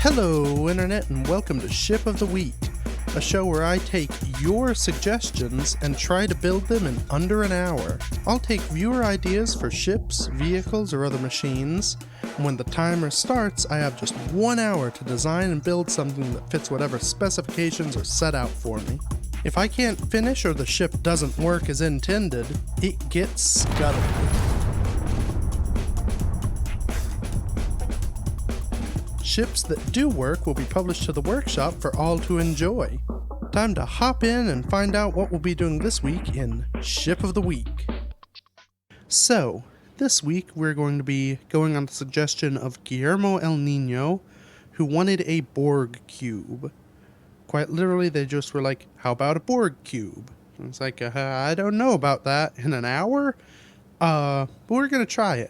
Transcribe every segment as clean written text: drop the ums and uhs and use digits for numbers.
Hello, Internet, and welcome to Ship of the Week, a show where I take your suggestions and try to build them in under an hour. I'll take viewer ideas for ships, vehicles, or other machines, and when the timer starts, I have just 1 hour to design and build something that fits whatever specifications are set out for me. If I can't finish or the ship doesn't work as intended, it gets scuttled. Ships that do work will be published to the workshop for all to enjoy. Time to hop in and find out what we'll be doing this week in Ship of the Week. So, this week we're going to be going on the suggestion of Guillermo El Nino, who wanted a Borg Cube. Quite literally, they just were like, how about a Borg Cube? And it's like, I don't know about that. In an hour? But we're going to try it.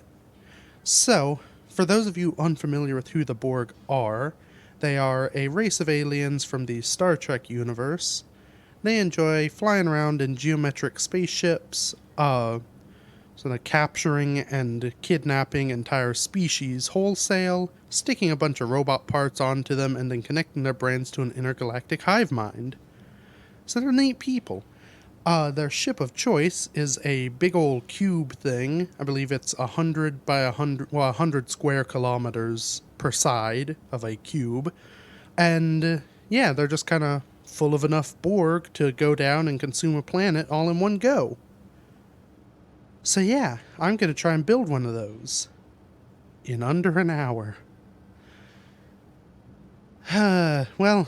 So, for those of you unfamiliar with who the Borg are, they are a race of aliens from the Star Trek universe. They enjoy flying around in geometric spaceships, sort of capturing and kidnapping entire species wholesale, sticking a bunch of robot parts onto them, and then connecting their brains to an intergalactic hive mind. So they're neat people. Their ship of choice is a big old cube thing. I believe it's 100 by 100 square kilometers per side of a cube. And yeah, they're just kind of full of enough Borg to go down and consume a planet all in one go. So yeah, I'm going to try and build one of those in under an hour. Well,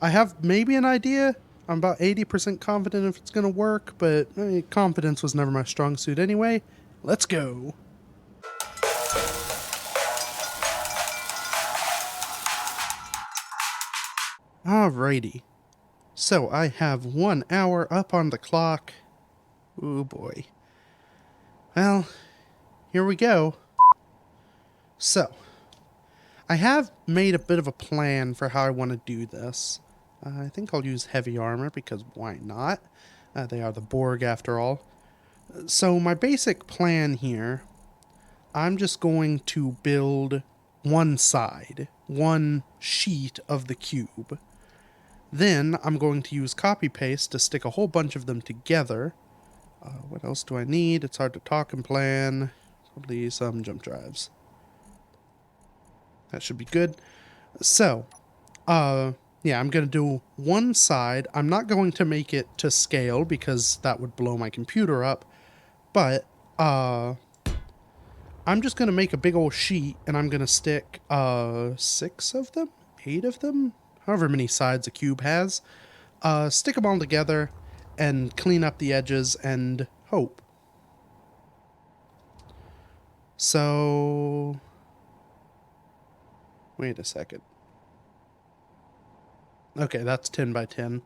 I have maybe an idea. I'm about 80% confident if it's going to work, but confidence was never my strong suit anyway. Let's go. Alrighty. So I have 1 hour up on the clock. Ooh boy. Well, here we go. So, I have made a bit of a plan for how I want to do this. I think I'll use heavy armor because why not? They are the Borg after all. So my basic plan here, I'm just going to build one side, one sheet of the cube. Then I'm going to use copy paste to stick a whole bunch of them together. What else do I need? It's hard to talk and plan. Probably some jump drives. That should be good. So, yeah, I'm going to do one side. I'm not going to make it to scale because that would blow my computer up. But, I'm just going to make a big old sheet and I'm going to stick, 6 of them? 8 of them? However many sides a cube has. Stick them all together and clean up the edges and hope. So, wait a second. Okay, that's 10 by 10.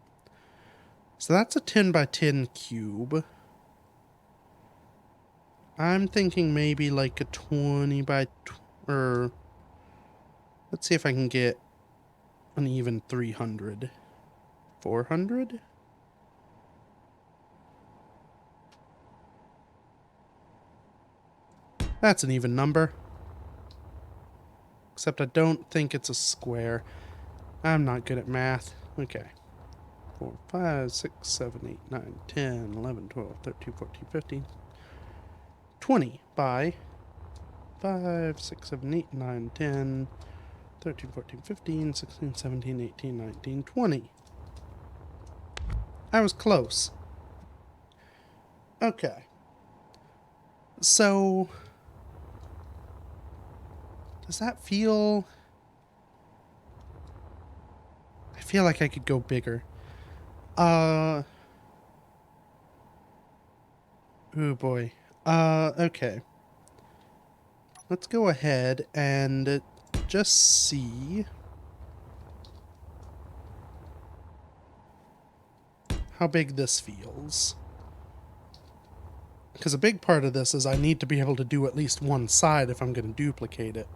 So that's a 10 by 10 cube. I'm thinking maybe like a 20 by... let's see if I can get an even 300. 400? That's an even number. Except I don't think it's a square. I'm not good at math. Okay. 4, 5, 6, 7, 8, 9, 10, 11, 12, 13, 14, 15. 20 by 5, 6, 7, 8, 9, 10, 13, 14, 15, 16, 17, 18, 19, 20. I was close. Okay. So, does that feel... I feel like I could go bigger. Oh boy. Okay. Let's go ahead and just see how big this feels. Because a big part of this is I need to be able to do at least one side if I'm going to duplicate it.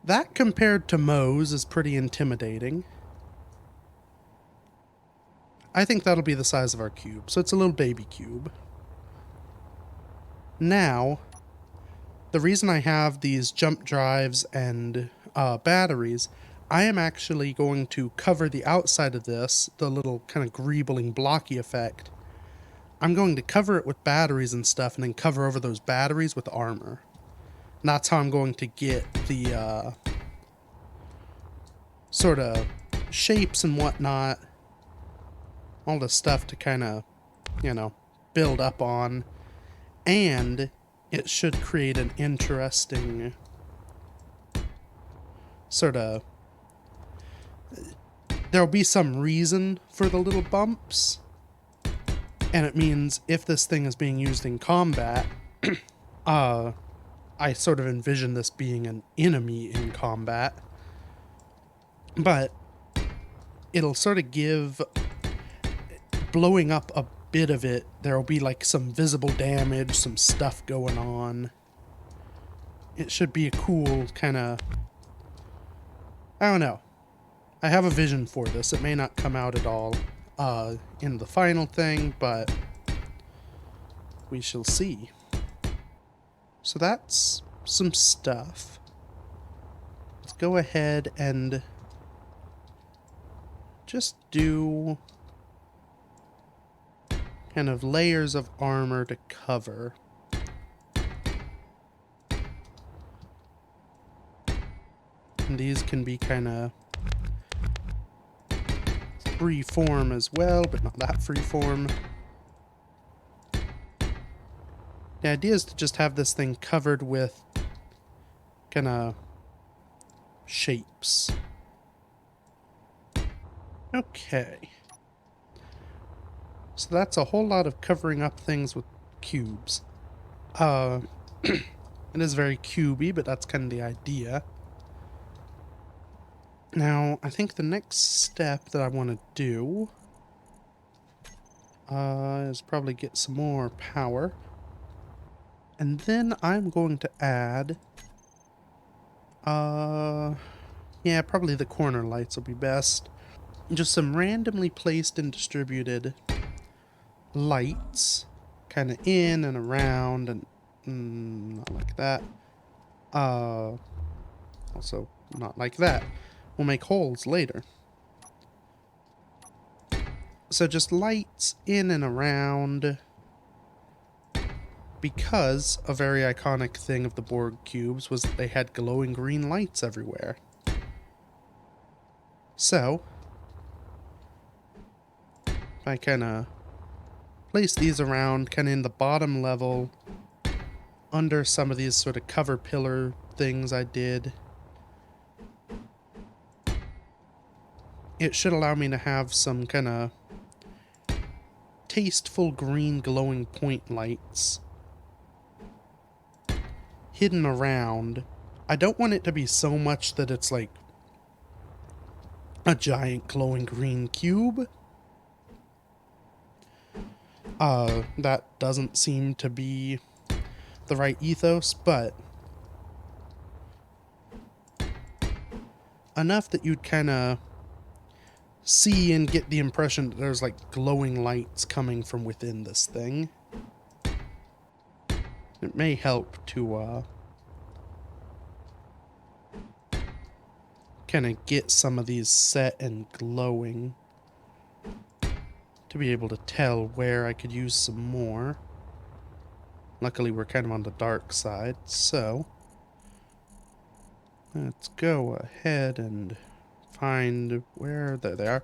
That compared to Moe's is pretty intimidating. I think that'll be the size of our cube, so it's a little baby cube. Now, the reason I have these jump drives and batteries, I am actually going to cover the outside of this, the little kind of greebling blocky effect. I'm going to cover it with batteries and stuff, and then cover over those batteries with armor. And that's how I'm going to get the sort of shapes and whatnot, all the stuff to kind of, you know, build up on. And it should create an interesting sort of... There'll be some reason for the little bumps. And it means if this thing is being used in combat, I sort of envision this being an enemy in combat. But it'll sort of give... Blowing up a bit of it, there'll be like some visible damage, some stuff going on. It should be a cool kind of... I don't know. I have a vision for this. It may not come out at all in the final thing, but we shall see. So that's some stuff. Let's go ahead and just do kind of layers of armor to cover. And these can be kind of free form as well, but not that free form. The idea is to just have this thing covered with kind of shapes. Okay. So that's a whole lot of covering up things with cubes. It is very cubey, but that's kind of the idea. Now, I think the next step that I want to do is probably get some more power. And then I'm going to add... yeah, probably the corner lights will be best. Just some randomly placed and distributed lights. Kind of in and around and... not like that. Also, not like that. We'll make holes later. So just lights in and around, because a very iconic thing of the Borg Cubes was that they had glowing green lights everywhere. So, I kind of place these around, kind of in the bottom level, under some of these sort of cover pillar things I did. It should allow me to have some kind of tasteful green glowing point lights hidden around. I don't want it to be so much that it's like a giant glowing green cube. That doesn't seem to be the right ethos, but enough that you'd kind of see and get the impression that there's like glowing lights coming from within this thing. It may help to kind of get some of these set and glowing to be able to tell where I could use some more. Luckily we're kind of on the dark side, so let's go ahead and find where... There they are.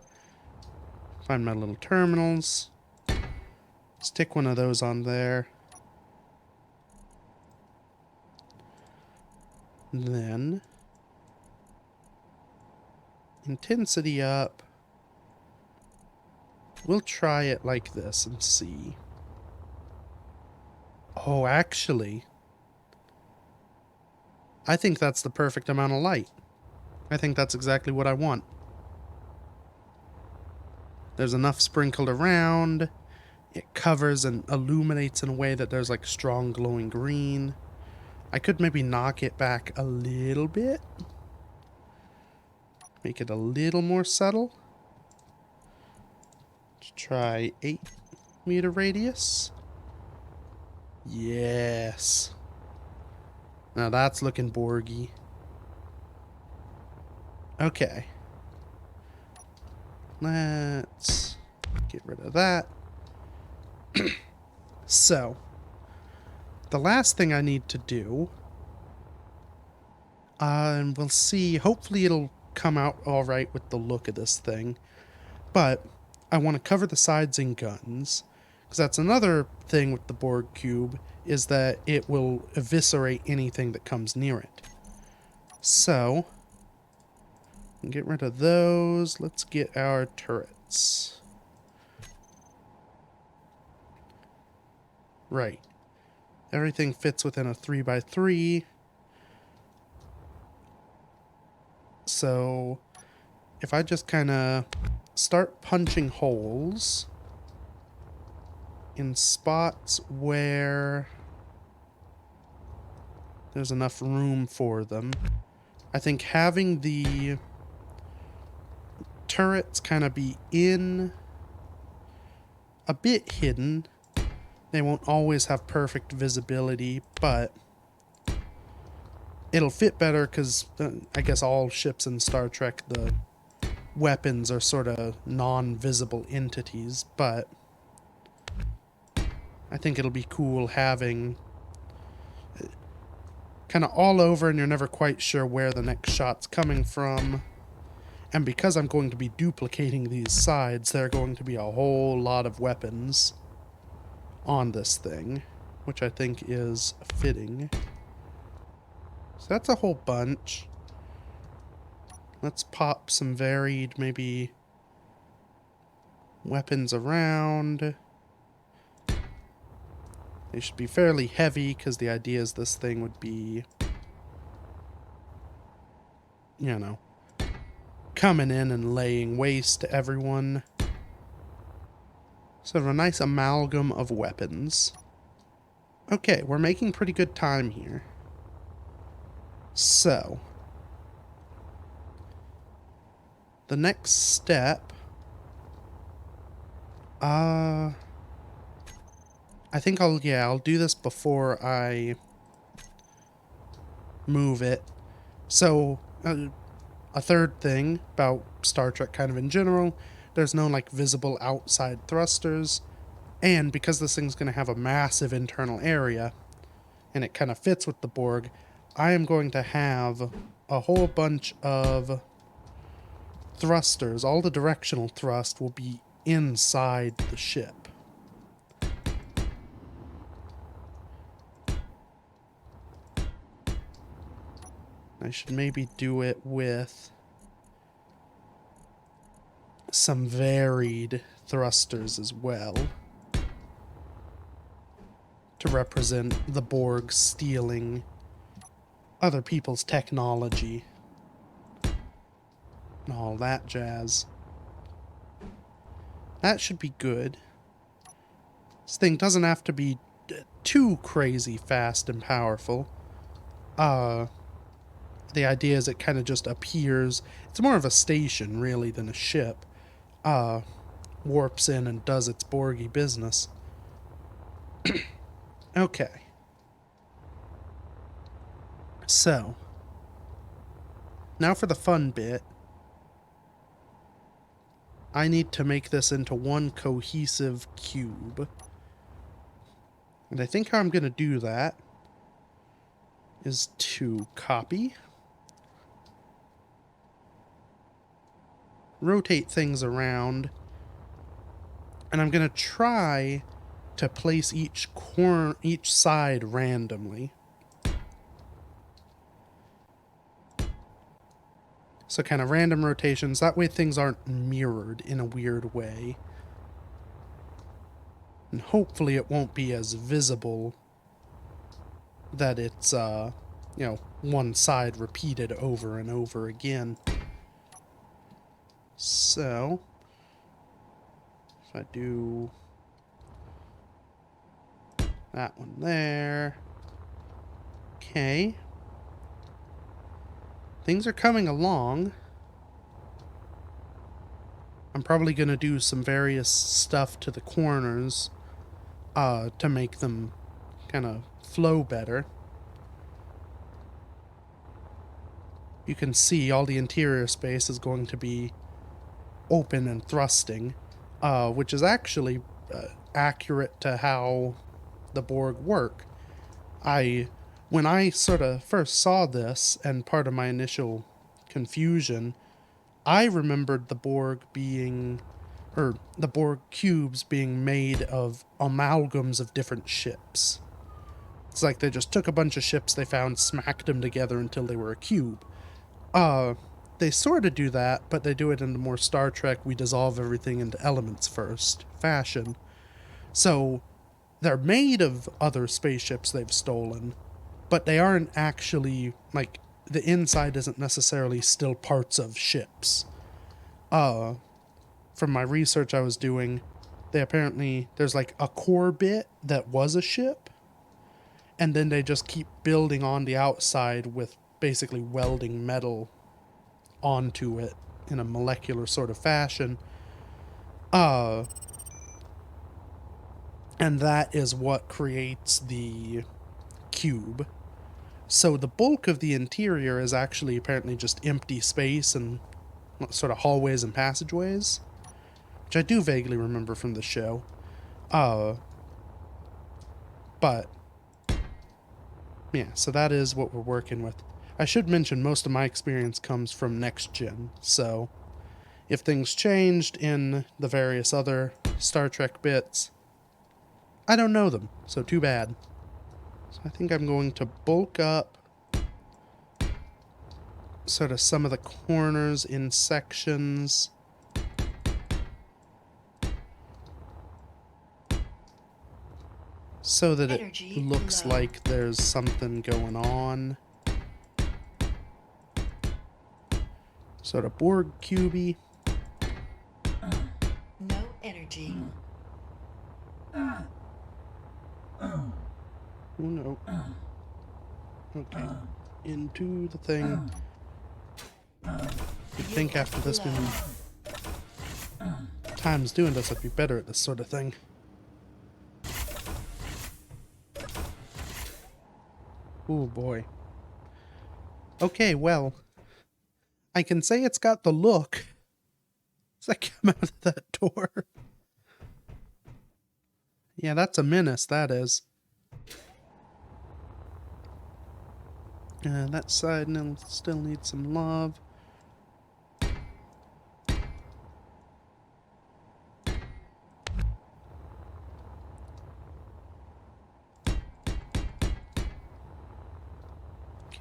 Find my little terminals. Stick one of those on there. Then intensity up. We'll try it like this and see. Oh, actually, I think that's the perfect amount of light. I think that's exactly what I want. There's enough sprinkled around. It covers and illuminates in a way that there's like strong glowing green. I could maybe knock it back a little bit. Make it a little more subtle. Let's try 8-meter radius. Yes. Now that's looking Borgy. Okay. Let's get rid of that. So, the last thing I need to do, and we'll see, hopefully it'll come out alright with the look of this thing, but I want to cover the sides in guns, because that's another thing with the Borg Cube, is that it will eviscerate anything that comes near it. So, get rid of those. Let's get our turrets. Right. Everything fits within a 3x3. So, if I just kind of start punching holes in spots where there's enough room for them, I think having the turrets kind of be in a bit hidden. They won't always have perfect visibility, but it'll fit better because I guess all ships in Star Trek, the weapons are sort of non-visible entities, but I think it'll be cool having kind of all over and you're never quite sure where the next shot's coming from. And because I'm going to be duplicating these sides, there are going to be a whole lot of weapons on this thing, which I think is fitting. So that's a whole bunch. Let's pop some varied, maybe, weapons around. They should be fairly heavy, because the idea is this thing would be, you know, coming in and laying waste to everyone. Sort of a nice amalgam of weapons. Okay, we're making pretty good time here. So, the next step, I think I'll do this before I move it. So, a third thing about Star Trek kind of in general, there's no like visible outside thrusters, and because this thing's going to have a massive internal area, and it kind of fits with the Borg, I am going to have a whole bunch of thrusters. All the directional thrust will be inside the ship. I should maybe do it with some varied thrusters as well, to represent the Borg stealing other people's technology and all that jazz. That should be good. This thing doesn't have to be too crazy fast and powerful. The idea is it kind of just appears. It's more of a station, really, than a ship. Warps in and does its Borgy business. Okay. So, now for the fun bit. I need to make this into one cohesive cube. And I think how I'm going to do that is to copy, rotate things around, and I'm going to try to place each side randomly. So kind of random rotations, that way things aren't mirrored in a weird way. And hopefully it won't be as visible that it's, one side repeated over and over again. So, if I do that one there. Okay. Things are coming along. I'm probably going to do some various stuff to the corners to make them kind of flow better. you can see all the interior space is going to be open and thrusting, which is actually accurate to how the Borg work. When I sort of first saw this, and part of my initial confusion, I remembered the Borg being, or the Borg cubes being made of amalgams of different ships. It's like they just took a bunch of ships they found, smacked them together until they were a cube. They sort of do that, but they do it in the more Star Trek, we dissolve everything into elements first fashion. So, they're made of other spaceships they've stolen, but they aren't actually, like, the inside isn't necessarily still parts of ships. From my research I was doing, there's like a core bit that was a ship, and then they just keep building on the outside with basically welding metal onto it in a molecular sort of fashion. And that is what creates the cube. So the bulk of the interior is actually apparently just empty space and sort of hallways and passageways, which I do vaguely remember from the show. But yeah, so that is what we're working with. I should mention most of my experience comes from Next Gen, so if things changed in the various other Star Trek bits, I don't know them, so too bad. So I think I'm going to bulk up sort of some of the corners in sections. So that it looks like there's something going on. Sort of Borg cubey. No energy. Oh no. Okay. Into the thing. You'd think after this many times doing this, I'd be better at this sort of thing. Oh boy. Okay, well, I can say it's got the look as I come out of that door. Yeah, that's a menace, that is. That side still needs some love.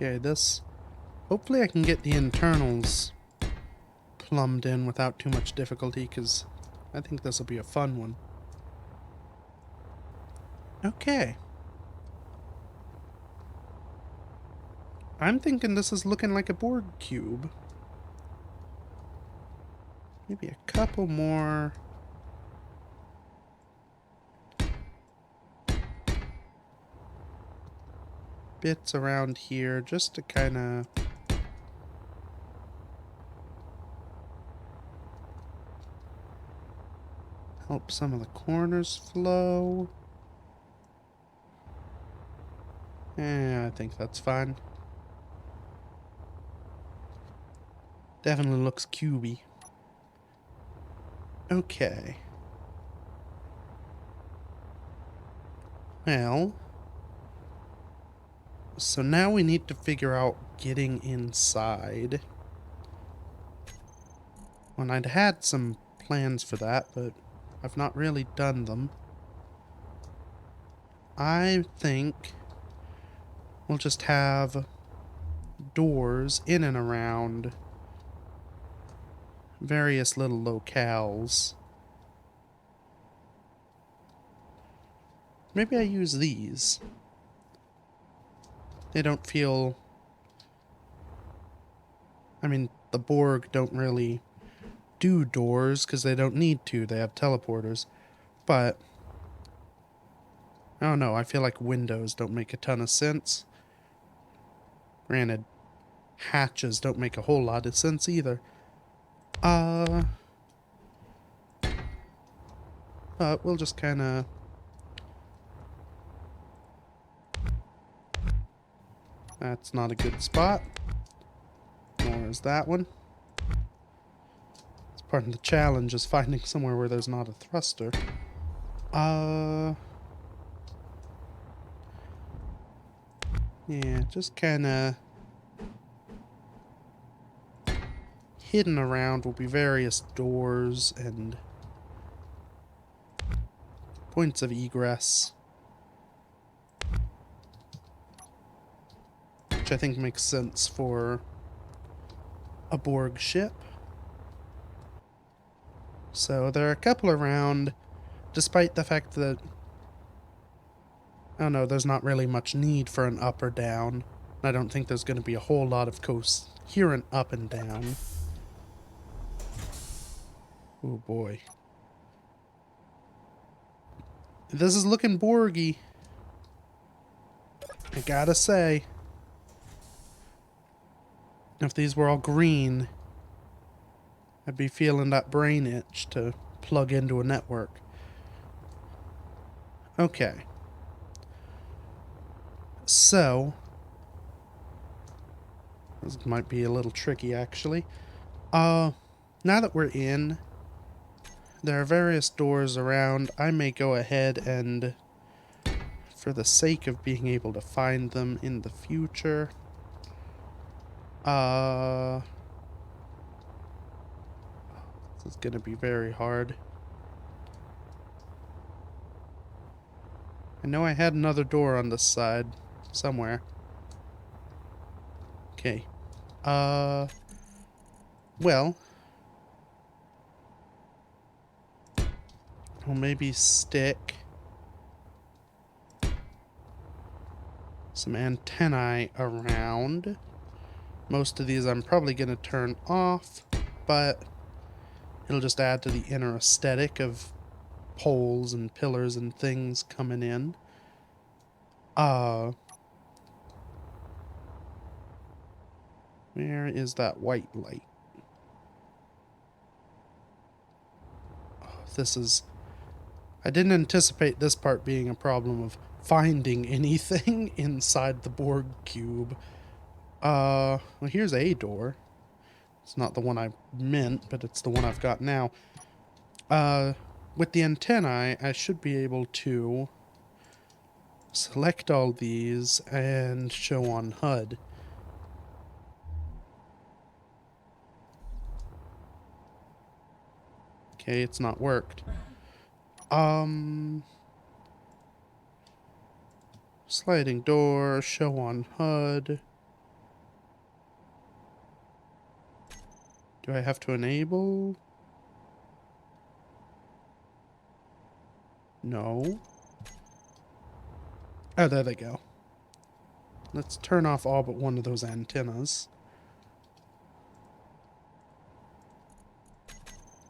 Okay, this... Hopefully I can get the internals plumbed in without too much difficulty, because I think this will be a fun one. Okay. I'm thinking this is looking like a Borg cube. Maybe a couple more... bits around here, just to kind of... help some of the corners flow. Yeah, I think that's fine. Definitely looks cubey. Okay. Well... so now we need to figure out getting inside. Well, I'd had some plans for that, but I've not really done them. I think we'll just have doors in and around various little locales. Maybe I use these. They don't feel... I mean, the Borg don't really do doors because they don't need to. They have teleporters. But... I don't know. I feel like windows don't make a ton of sense. Granted, hatches don't make a whole lot of sense either. But we'll just kind of... That's not a good spot. Where's that one? It's part of the challenge is finding somewhere where there's not a thruster. Yeah, just kinda hidden around will be various doors and points of egress, which I think makes sense for a Borg ship. So there are a couple around, despite the fact that, I don't know, there's not really much need for an up or down. I don't think there's going to be a whole lot of coherent up and down. Oh boy. This is looking Borgy, I gotta say. If these were all green, I'd be feeling that brain itch to plug into a network. Okay. So, this might be a little tricky actually. Now that we're in, there are various doors around. I may go ahead and, for the sake of being able to find them in the future, this is gonna be very hard. I know I had another door on this side somewhere. Okay. Well, I'll maybe stick some antennae around. Most of these I'm probably going to turn off, but it'll just add to the inner aesthetic of poles and pillars and things coming in. Where is that white light? Oh, this is... I didn't anticipate this part being a problem of finding anything inside the Borg Cube. Well, here's a door. It's not the one I meant, but it's the one I've got now. With the antennae, I should be able to select all these and show on HUD. Okay, it's not worked. Sliding door, show on HUD. Do I have to enable? No. Oh, there they go. Let's turn off all but one of those antennas,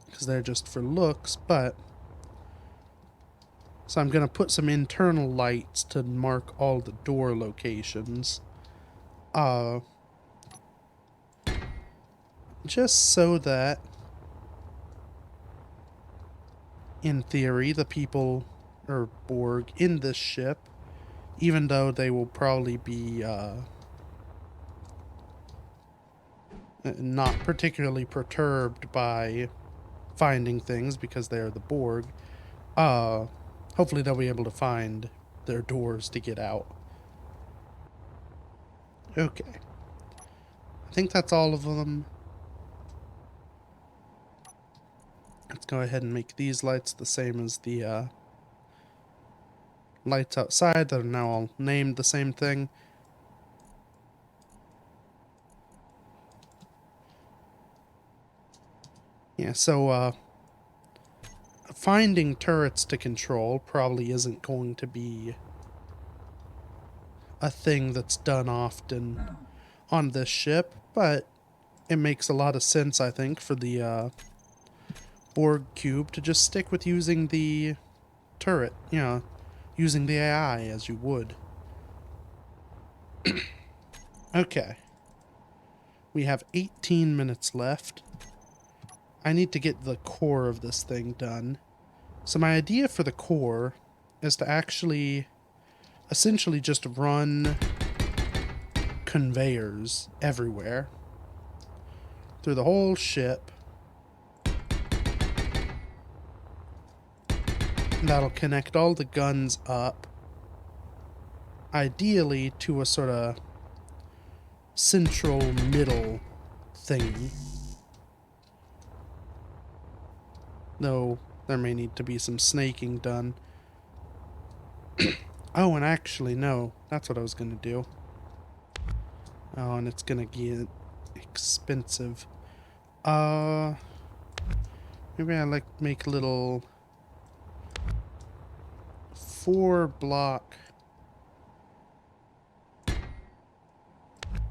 because they're just for looks, but... So I'm going to put some internal lights to mark all the door locations. Just so that, in theory, the people, or Borg, in this ship, even though they will probably be not particularly perturbed by finding things because they are the Borg, hopefully they'll be able to find their doors to get out. Okay. I think that's all of them. Let's go ahead and make these lights the same as the lights outside that are now all named the same thing. Yeah, so finding turrets to control probably isn't going to be a thing that's done often on this ship, but it makes a lot of sense, I think, for the Borg Cube to just stick with using the turret, you know, using the AI as you would. Okay. We have 18 minutes left. I need to get the core of this thing done. So my idea for the core is to actually essentially just run conveyors everywhere. through the whole ship. That'll connect all the guns up, ideally to a sort of central middle thingy. Though there may need to be some snaking done. Oh, and actually, no. That's what I was going to do. Oh, and it's going to get expensive. Maybe I like make little 4-block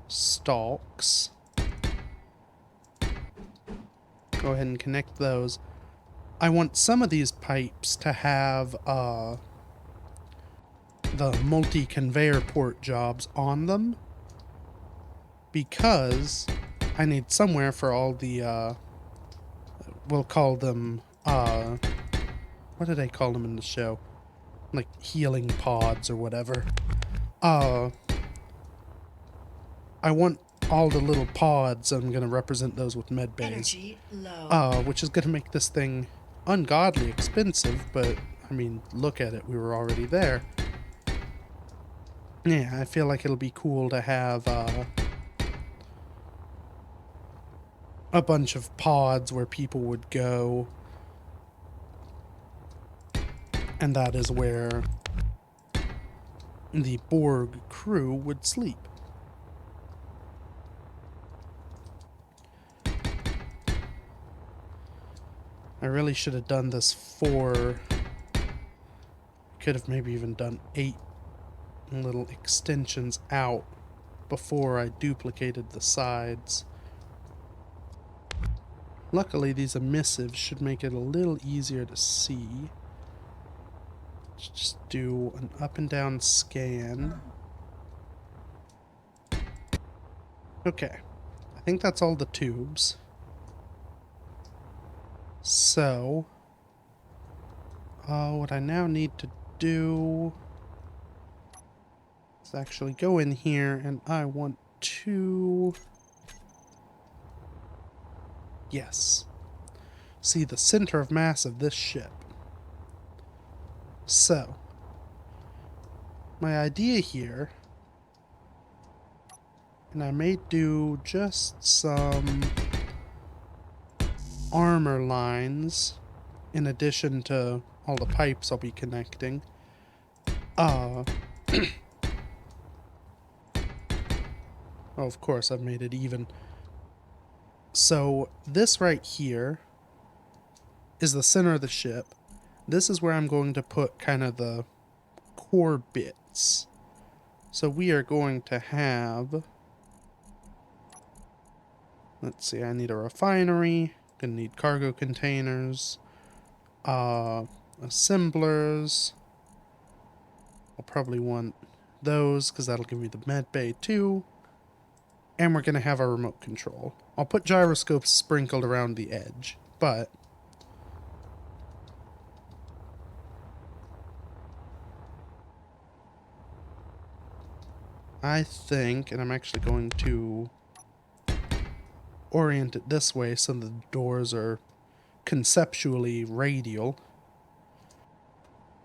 stalks. Go ahead and connect those. I want some of these pipes to have the multi-conveyor port jobs on them, because I need somewhere for all the we'll call them what did I call them in the show? Like healing pods or whatever. I want all the little pods. I'm gonna represent those with med bays. Energy low. Which is gonna make this thing ungodly expensive, but I mean, look at it, we were already there. Yeah, I feel like it'll be cool to have a bunch of pods where people would go, and that is where the Borg crew would sleep. I really should have done this 4. Could have maybe even done 8 little extensions out before I duplicated the sides. Luckily, these emissives should make it a little easier to see. Let's just do an up and down scan. Okay. I think that's all the tubes. So, what I now need to do is actually go in here, and I want to... Yes. See the center of mass of this ship. So, my idea here, and I may do just some armor lines in addition to all the pipes I'll be connecting. Oh, of course, I've made it even. So this right here is the center of the ship. This is where I'm going to put kind of the core bits. So we are going to have... Let's see, I need a refinery. Gonna need cargo containers. Assemblers. I'll probably want those, because that'll give me the med bay too. And we're gonna have our remote control. I'll put gyroscopes sprinkled around the edge, but... I think, and I'm actually going to orient it this way so the doors are conceptually radial.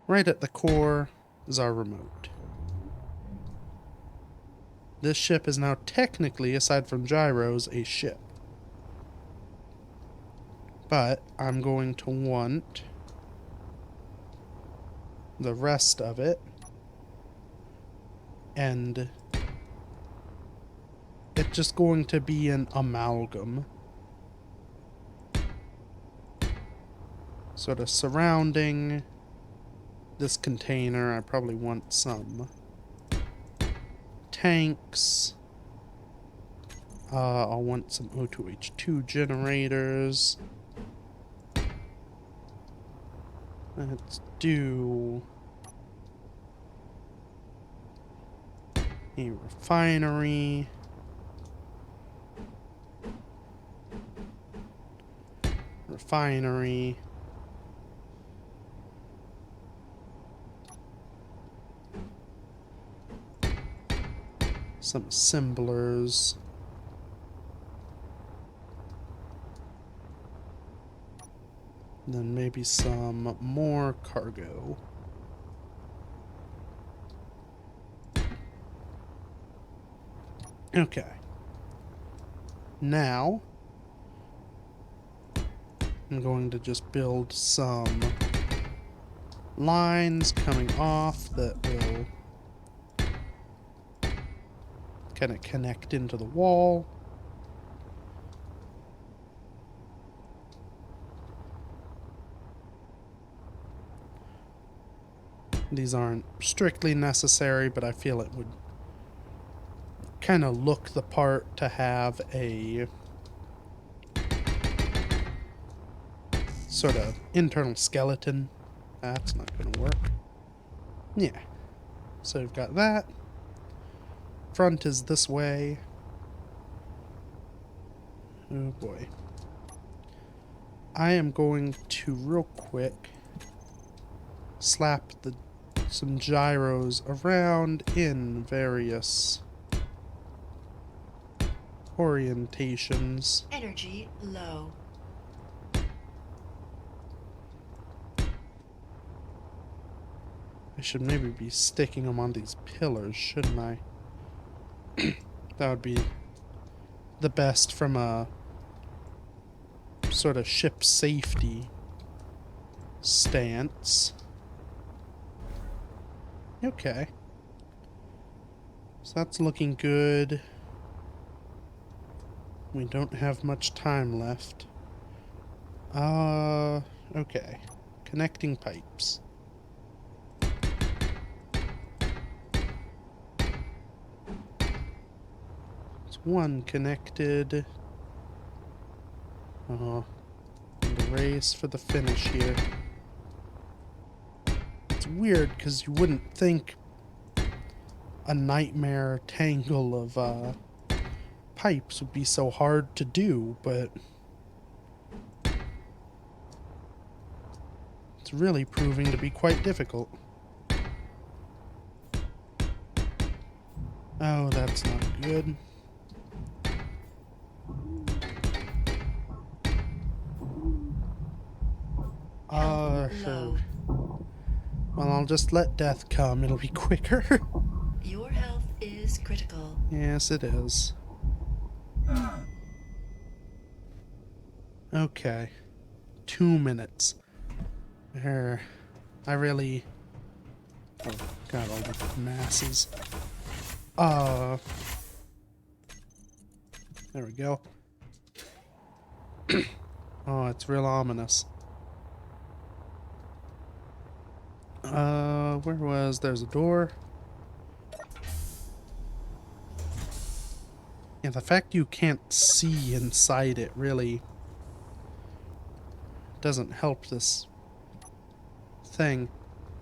Right at the core is our remote. This ship is now technically, aside from gyros, a ship. But I'm going to want the rest of it, and it's just going to be an amalgam. Sort of surrounding this container. I probably want some tanks. I'll want some O2H2 generators. Let's do a refinery. Refinery. Some assemblers. Then maybe some more cargo. Okay. Now, I'm going to just build some lines coming off that will kind of connect into the wall. These aren't strictly necessary, but I feel it would kind of look the part to have a sort of internal skeleton. That's not going to work. Yeah. So we've got that. Front is this way. Oh boy. I am going to real quick slap some gyros around in various orientations. Energy low. I should maybe be sticking them on these pillars, shouldn't I? That would be the best from a sort of ship safety stance. Okay. So that's looking good. We don't have much time left. Okay. Connecting pipes. It's one connected. The race for the finish here. It's weird because you wouldn't think a nightmare tangle of pipes would be so hard to do, but it's really proving to be quite difficult. Oh, that's not good. Sure. Well, I'll just let death come. It'll be quicker. Your health is critical. Yes, it is. Okay. 2 minutes. There. I really... Oh, God, all the masses. There we go. Oh, it's real ominous. Where was... There's a door. Yeah, the fact you can't see inside it really doesn't help this thing.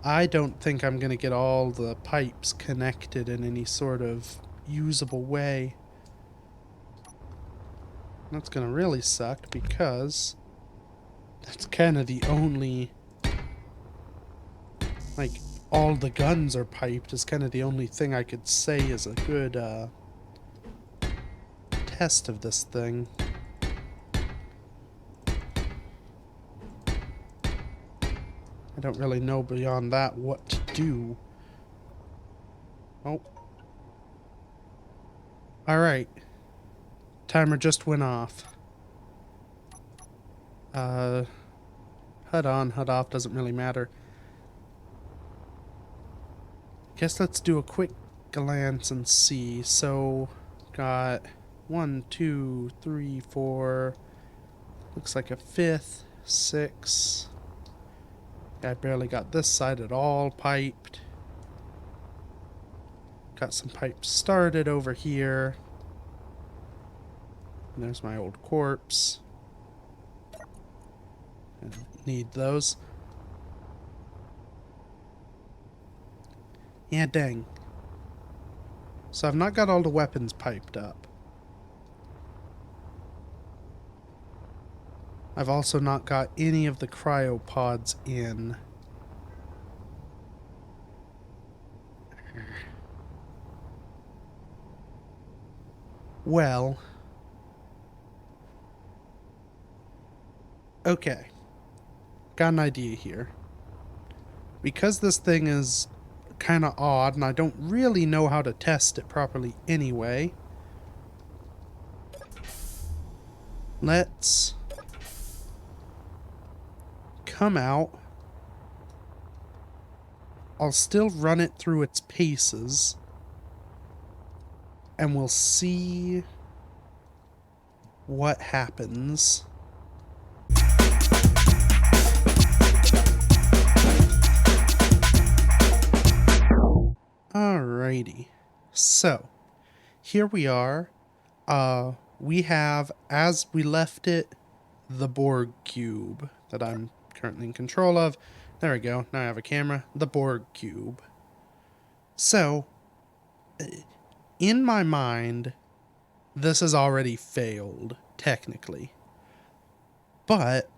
I don't think I'm gonna get all the pipes connected in any sort of usable way. That's gonna really suck because that's kind of the only... Like, all the guns are piped is kind of the only thing I could say is a good, test of this thing. I don't really know beyond that what to do. Oh. Alright. Timer just went off. HUD on, HUD off, doesn't really matter. Guess let's do a quick glance and see. So, got 1, 2, 3, 4. Looks like a 5th, 6. I barely got this side at all piped. Got some pipes started over here. And there's my old corpse. I don't need those. Yeah, dang. So I've not got all the weapons piped up. I've also not got any of the cryopods in. Well. Okay. got an idea here. Because this thing is kind of odd and I don't really know how to test it properly anyway, let's come out. I'll still run it through its paces and we'll see what happens. Alrighty, so here we are. We have, as we left it, the Borg Cube that I'm currently in control of. There we go, now I have a camera. The Borg Cube. So, in my mind, this has already failed, technically. But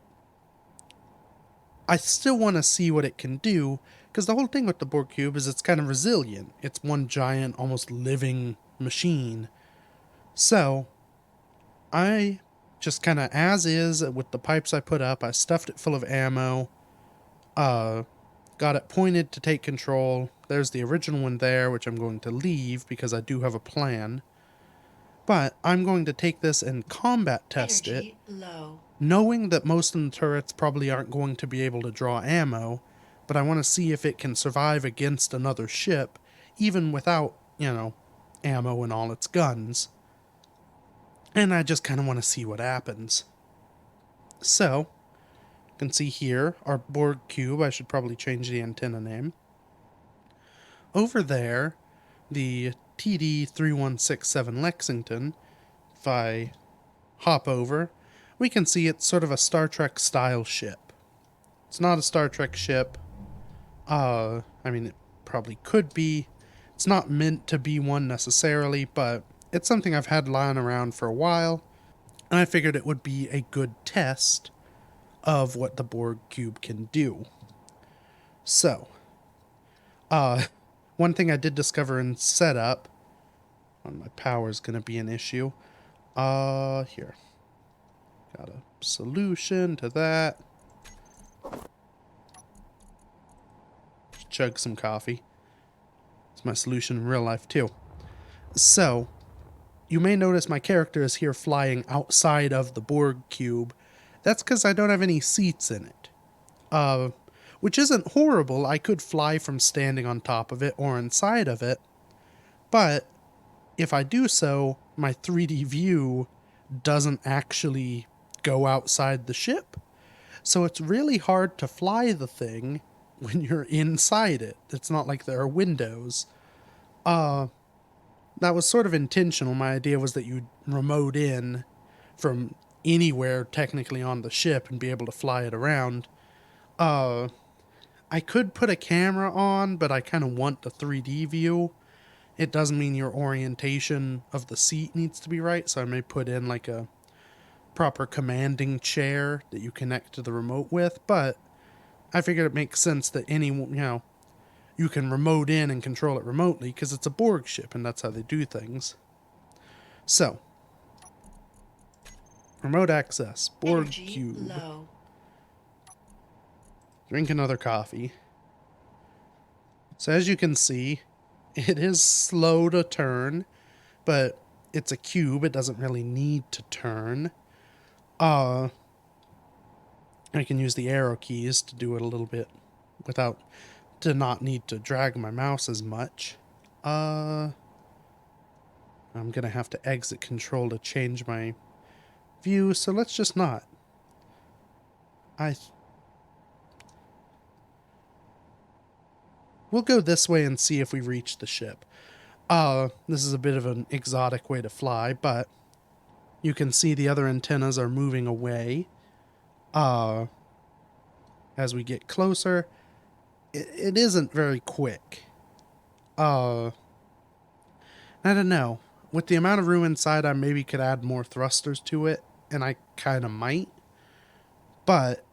I still want to see what it can do, because the whole thing with the Borg Cube is it's kind of resilient. It's one giant, almost living machine. So, I just kind of, as is, with the pipes I put up, I stuffed it full of ammo, got it pointed to take control. There's the original one there, which I'm going to leave because I do have a plan. But I'm going to take this and combat test Energy it, low. knowing that most of the turrets probably aren't going to be able to draw ammo, but I want to see if it can survive against another ship, even without, ammo in all its guns. And I just kind of want to see what happens. So, you can see here, our Borg Cube. I should probably change the antenna name. Over there, the TD-3167 Lexington, if I hop over, we can see it's sort of a Star Trek style ship. It's not a Star Trek ship. I mean, it probably could be. It's not meant to be one necessarily, but it's something I've had lying around for a while, and I figured it would be a good test of what the Borg Cube can do. So, one thing I did discover in setup, my power is going to be an issue. Here. Got a solution to that. Chug some coffee. It's my solution in real life too. So, you may notice my character is here flying outside of the Borg Cube. That's because I don't have any seats in it. Which isn't horrible. I could fly from standing on top of it or inside of it. But if I do so, my 3D view doesn't actually go outside the ship. So it's really hard to fly the thing when you're inside it. It's not like there are windows. That was sort of intentional. My idea was that you'd remote in from anywhere technically on the ship and be able to fly it around. I could put a camera on, but I kind of want the 3D view. It doesn't mean your orientation of the seat needs to be right, so I may put in like a proper commanding chair that you connect to the remote with, but I figured it makes sense that you can remote in and control it remotely because it's a Borg ship and that's how they do things. So, remote access, Borg Energy Cube. low. Drink another coffee. So as you can see, it is slow to turn, but it's a cube. It doesn't really need to turn. I can use the arrow keys to do it a little bit to not need to drag my mouse as much. I'm gonna have to exit control to change my view, so let's just not. We'll go this way and see if we reach the ship. This is a bit of an exotic way to fly, but you can see the other antennas are moving away. As we get closer, it isn't very quick. I don't know. With the amount of room inside, I maybe could add more thrusters to it, and I kind of might. But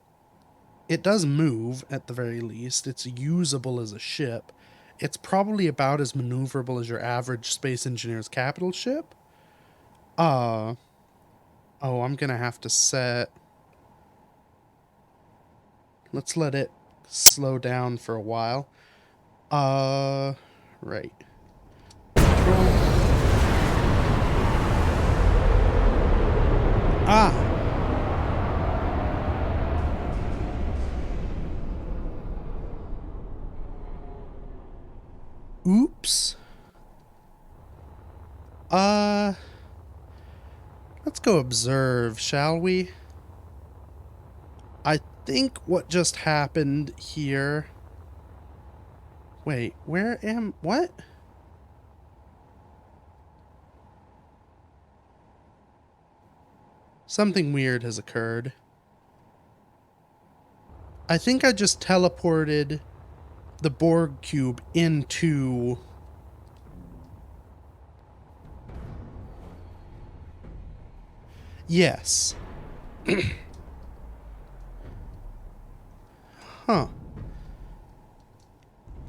it does move, at the very least. It's usable as a ship. It's probably about as maneuverable as your average Space Engineer's capital ship. Oh, I'm gonna have to set... Let's let it slow down for a while. Right. Control. Ah! Oops. Let's go observe, shall we? I think what just happened here... Wait, what? Something weird has occurred. I think I just teleported the Borg Cube into... Yes. Huh.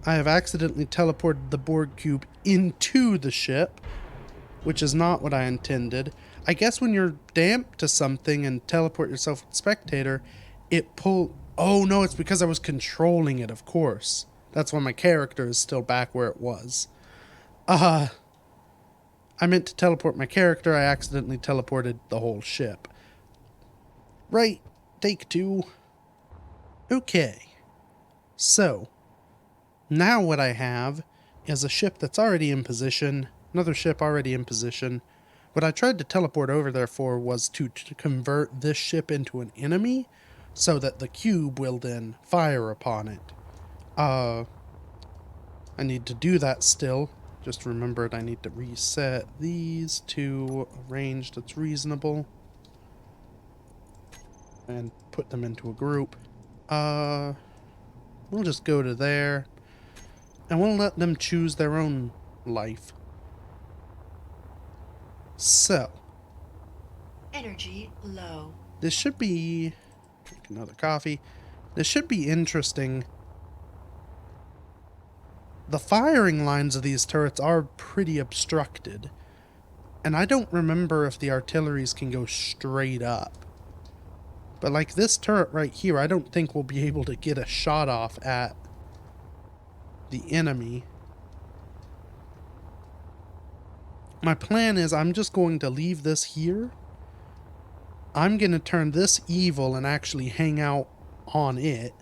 I have accidentally teleported the Borg Cube into the ship, which is not what I intended. I guess when you're damped to something and teleport yourself with spectator, it Oh no, it's because I was controlling it, of course. That's why my character is still back where it was. I meant to teleport my character, I accidentally teleported the whole ship. Right, take 2. Okay. So, now what I have is a ship that's already in position, another ship already in position. What I tried to teleport over there for was to convert this ship into an enemy, so that the cube will then fire upon it. I need to do that still. Just remembered I need to reset these to a range that's reasonable. And put them into a group. We'll just go to there. And we'll let them choose their own life. So. Energy low. This should be... Drink another coffee. This should be interesting. The firing lines of these turrets are pretty obstructed. And I don't remember if the artilleries can go straight up. But like this turret right here, I don't think we'll be able to get a shot off at the enemy. My plan is I'm just going to leave this here. I'm going to turn this evil and actually hang out on it.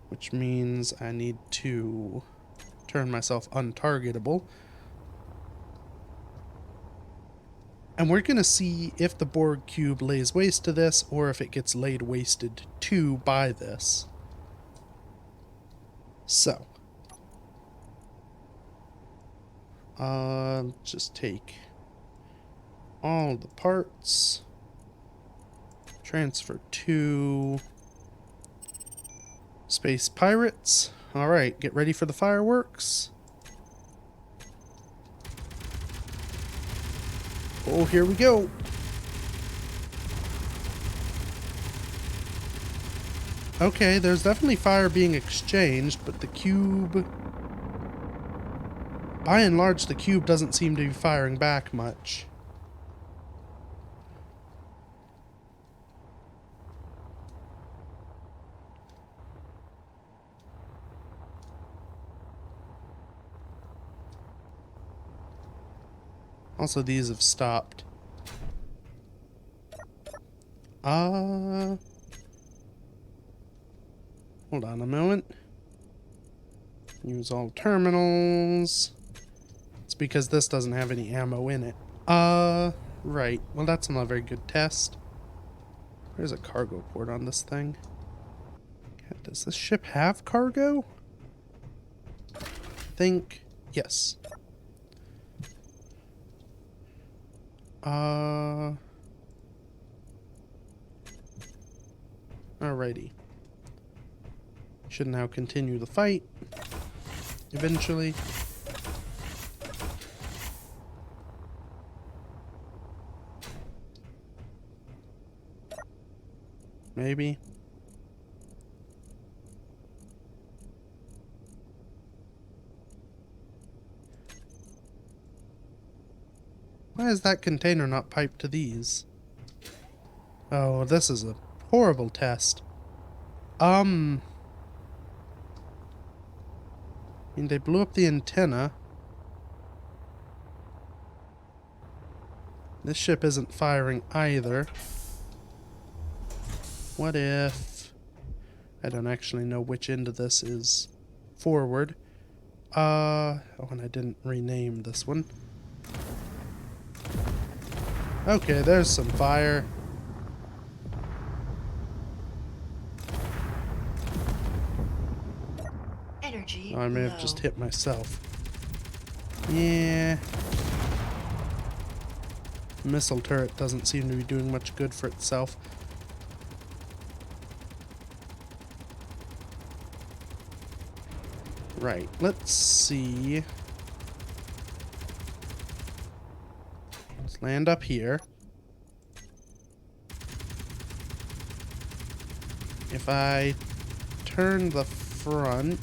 Which means I need to turn myself untargetable. And we're going to see if the Borg Cube lays waste to this or if it gets laid wasted to by this. So. Just take all the parts. Transfer to Space Pirates. Alright, get ready for the fireworks. Oh, here we go. Okay, there's definitely fire being exchanged, but the cube... By and large, the cube doesn't seem to be firing back much. Also, these have stopped. Hold on a moment. Use all terminals. It's because this doesn't have any ammo in it. Right. Well, that's not a very good test. There's a cargo port on this thing. Does this ship have cargo? I think... Yes. Alrighty. Should now continue the fight. Eventually. Maybe. Why is that container not piped to these? Oh, this is a horrible test. I mean, they blew up the antenna. This ship isn't firing either. What if... I don't actually know which end of this is forward. Oh, and I didn't rename this one. Okay, there's some fire. Energy Oh, I may low. have just hit myself. Yeah. Missile turret doesn't seem to be doing much good for itself. Right, let's see. Let's land up here. If I turn the front,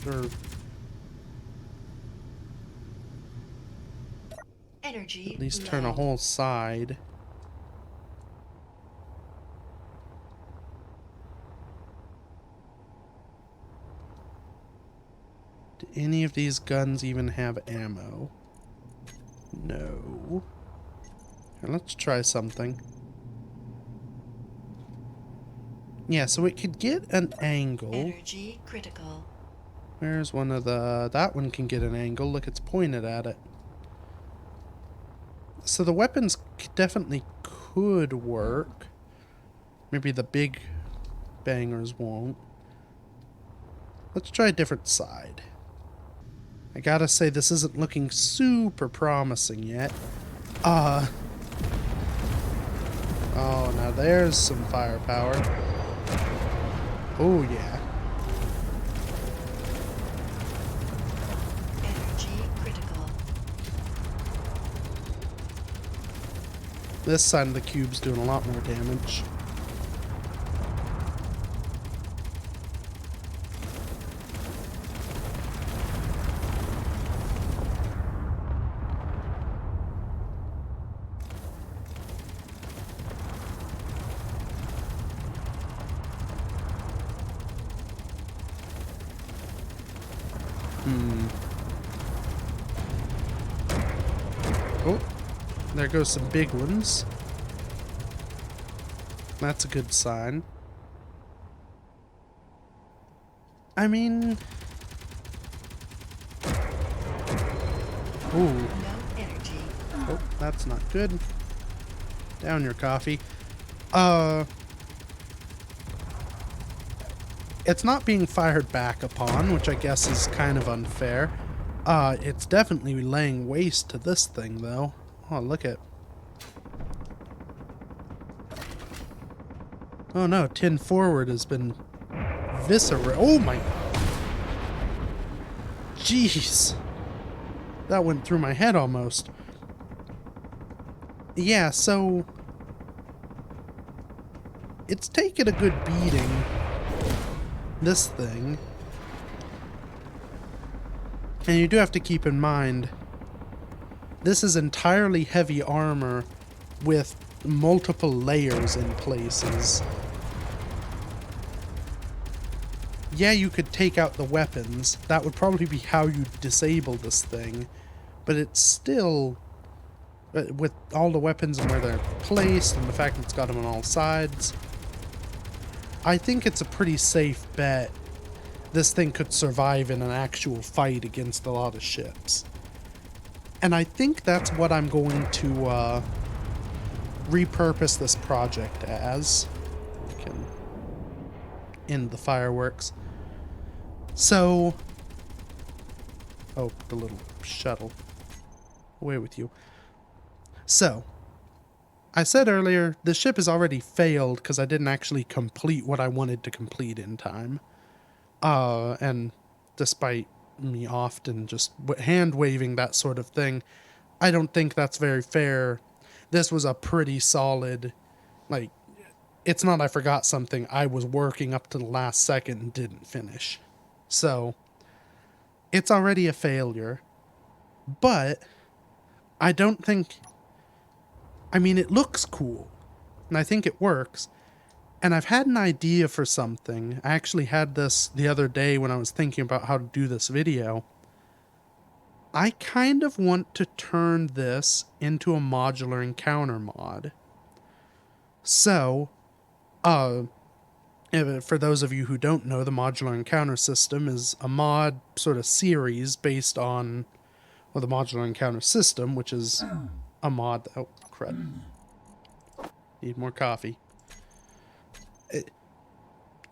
or Energy at least low. turn a whole side. Do any of these guns even have ammo? No. Now let's try something. Yeah, so it could get an angle. Energy critical. Where's one of the... That one can get an angle. Look, it's pointed at it. So the weapons definitely could work. Maybe the big bangers won't. Let's try a different side. I gotta say, this isn't looking super promising yet. Oh, now there's some firepower. Oh, yeah. Energy critical. This side of the cube's doing a lot more damage. Oh, there goes some big ones. That's a good sign. I mean... Ooh. No energy. Oh, that's not good. Down your coffee. It's not being fired back upon, which I guess is kind of unfair. It's definitely laying waste to this thing, though. Oh, look at... Oh no, 10 forward has been viscera... Oh my... Jeez. That went through my head almost. Yeah, so... It's taken a good beating. This thing. And you do have to keep in mind, this is entirely heavy armor with multiple layers in places. Yeah, you could take out the weapons. That would probably be how you disable this thing. But it's still, with all the weapons and where they're placed and the fact that it's got them on all sides, I think it's a pretty safe bet this thing could survive in an actual fight against a lot of ships. And I think that's what I'm going to repurpose this project as. I can end the fireworks. So... Oh, the little shuttle. Away with you. So... I said earlier, the ship has already failed because I didn't actually complete what I wanted to complete in time. And despite me often just hand-waving that sort of thing, I don't think that's very fair. This was a pretty solid, like, it's not I forgot something, I was working up to the last second and didn't finish. So, it's already a failure. But, I don't think... I mean, it looks cool, and I think it works. And I've had an idea for something. I actually had this the other day when I was thinking about how to do this video. I kind of want to turn this into a modular encounter mod. So, for those of you who don't know, the modular encounter system is a mod sort of series based on, well, the modular encounter system, which is a mod. Oh, crud. Need more coffee.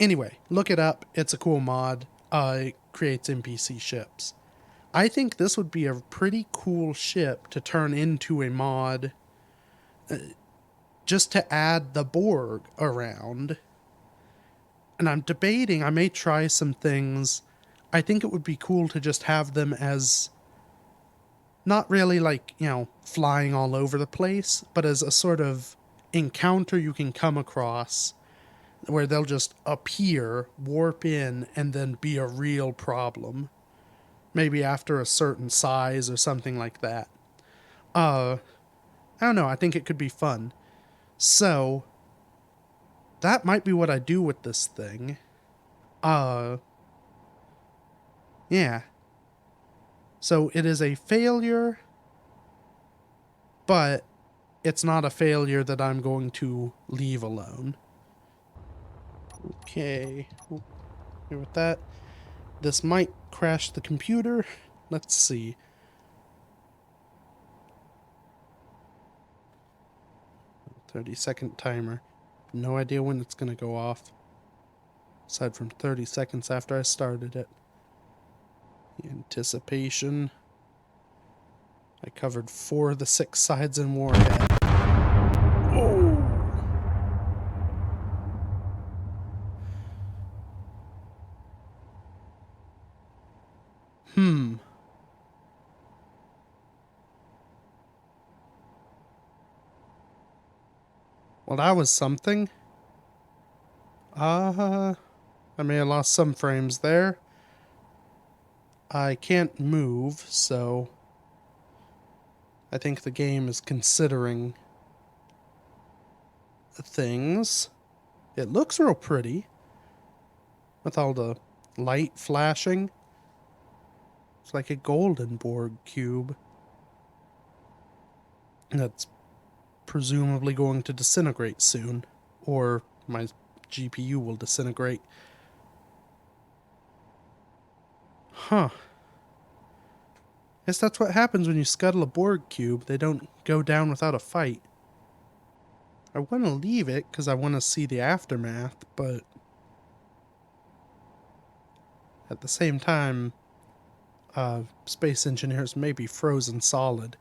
Anyway, look it up. It's a cool mod. It creates NPC ships. I think this would be a pretty cool ship to turn into a mod just to add the Borg around. And I'm debating, I may try some things. I think it would be cool to just have them as not really like, you know, flying all over the place, but as a sort of encounter you can come across where they'll just appear, warp in, and then be a real problem. Maybe after a certain size or something like that. I don't know, I think it could be fun. So, that might be what I do with this thing. Yeah. So it is a failure, but it's not a failure that I'm going to leave alone. Okay. Here with that. This might crash the computer. Let's see. "30-second timer. No idea when it's going to go off. Aside from 30 seconds after I started it. Anticipation. I covered 4 of the 6 sides in Warhead. Oh! Well, that was something. I may have lost some frames there. I can't move, so I think the game is considering things. It looks real pretty with all the light flashing. It's like a golden Borg Cube. That's presumably going to disintegrate soon, or my GPU will disintegrate. Huh. Guess that's what happens when you scuttle a Borg Cube. They don't go down without a fight. I want to leave it because I want to see the aftermath, but at the same time, space engineers may be frozen solid.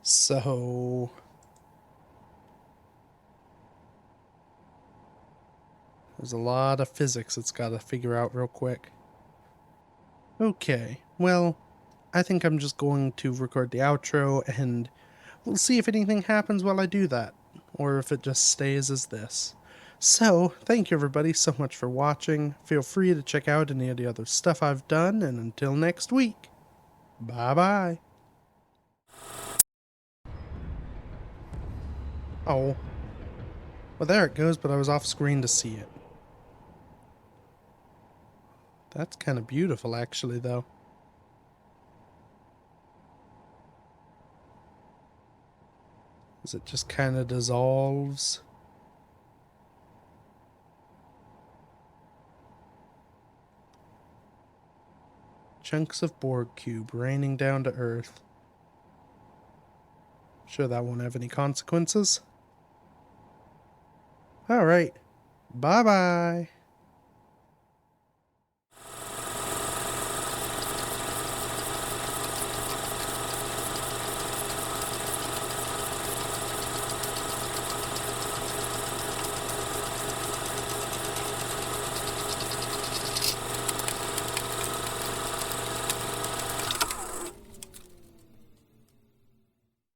So there's a lot of physics it's got to figure out real quick. Okay, well, I think I'm just going to record the outro, and we'll see if anything happens while I do that, or if it just stays as this. So, thank you everybody so much for watching. Feel free to check out any of the other stuff I've done, and until next week, bye-bye. Oh. Well, there it goes, but I was off screen to see it. That's kind of beautiful, actually, though. As it just kind of dissolves. Chunks of Borg Cube raining down to Earth. Sure that won't have any consequences. Alright. Bye-bye.